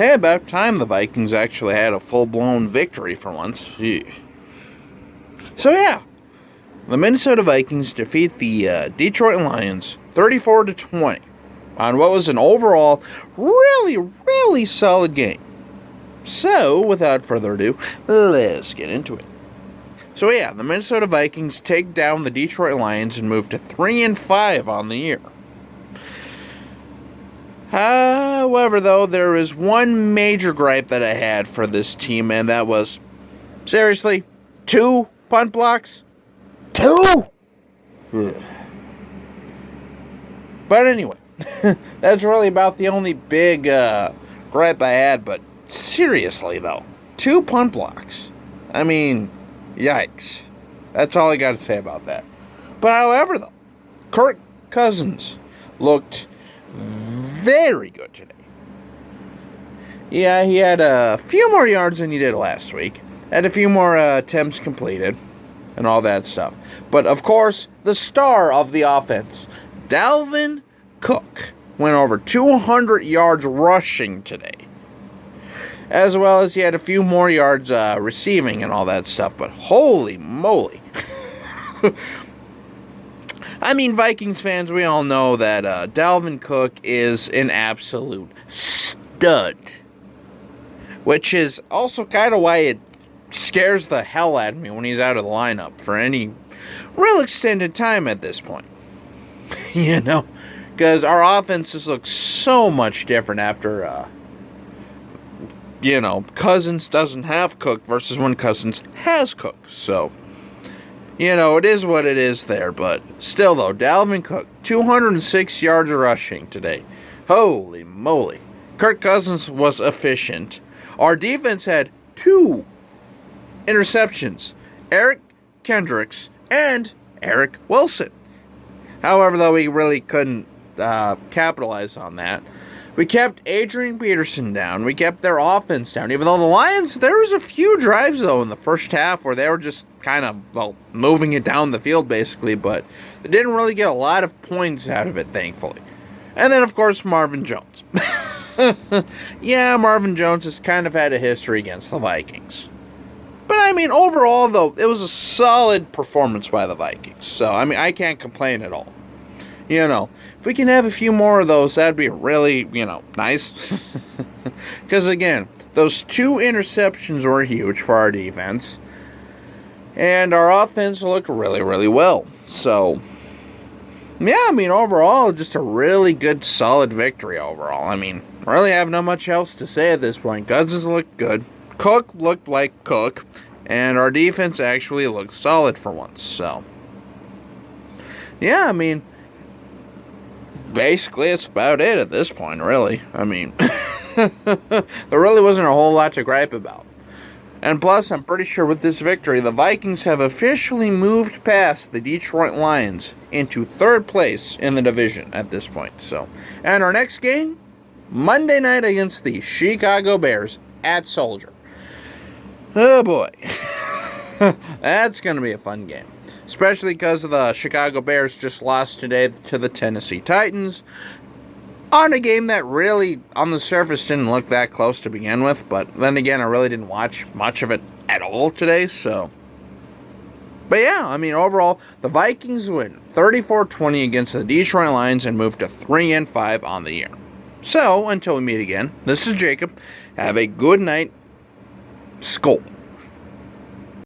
Hey, about time the Vikings actually had a full-blown victory for once. So yeah, the Minnesota Vikings defeat the Detroit Lions 34-20 on what was an overall really solid game. So, without further ado, let's get into it. So yeah, the Minnesota Vikings take down the Detroit Lions and move to 3-5 on the year. However, though, there is one major gripe that I had for this team, and that was, seriously, 2 punt blocks? 2? But anyway, that's really about the only big gripe I had, but seriously, though, 2 punt blocks. I mean, yikes. That's all I got to say about that. But however, though, Kirk Cousins looked very good today. Yeah, he had a few more yards than he did last week. Had a few more attempts completed and all that stuff. But, of course, the star of the offense, Dalvin Cook, went over 200 yards rushing today. As well as he had a few more yards receiving and all that stuff. But holy moly. I mean, Vikings fans, we all know that Dalvin Cook is an absolute stud. Which is also kind of why it scares the hell out of me when he's out of the lineup for any real extended time at this point. You know, because our offense just looks so much different after, Cousins doesn't have Cook versus when Cousins has Cook. So, it is what it is there. But still, though, Dalvin Cook, 206 yards rushing today. Holy moly. Kirk Cousins was efficient. Our defense had 2 interceptions. Eric Kendricks and Eric Wilson. However, though, we really couldn't capitalize on that. We kept Adrian Peterson down. We kept their offense down. Even though the Lions, there was a few drives, though, in the first half where they were just kind of, moving it down the field, basically. But they didn't really get a lot of points out of it, thankfully. And then, of course, Marvin Jones. Yeah, Marvin Jones has kind of had a history against the Vikings. But, I mean, overall, though, it was a solid performance by the Vikings. So, I mean, I can't complain at all. If we can have a few more of those, that'd be really, nice. Because, again, those 2 interceptions were huge for our defense. And our offense looked really well. So, yeah, I mean, overall, just a really good, solid victory overall. I mean, really have not much else to say at this point. Cousins looked good. Cook looked like Cook. And our defense actually looked solid for once. So, yeah, I mean, basically, it's about it at this point, really. I mean, there really wasn't a whole lot to gripe about. And plus, I'm pretty sure with this victory, the Vikings have officially moved past the Detroit Lions into 3rd place in the division at this point. So, and our next game, Monday night against the Chicago Bears at Soldier. Oh boy. That's going to be a fun game. Especially because the Chicago Bears just lost today to the Tennessee Titans on a game that really, on the surface, didn't look that close to begin with. But then again, I really didn't watch much of it at all today, so. But yeah, I mean, overall, the Vikings win 34-20 against the Detroit Lions and move to 3-5 on the year. So, until we meet again, this is Jacob. Have a good night. Skol.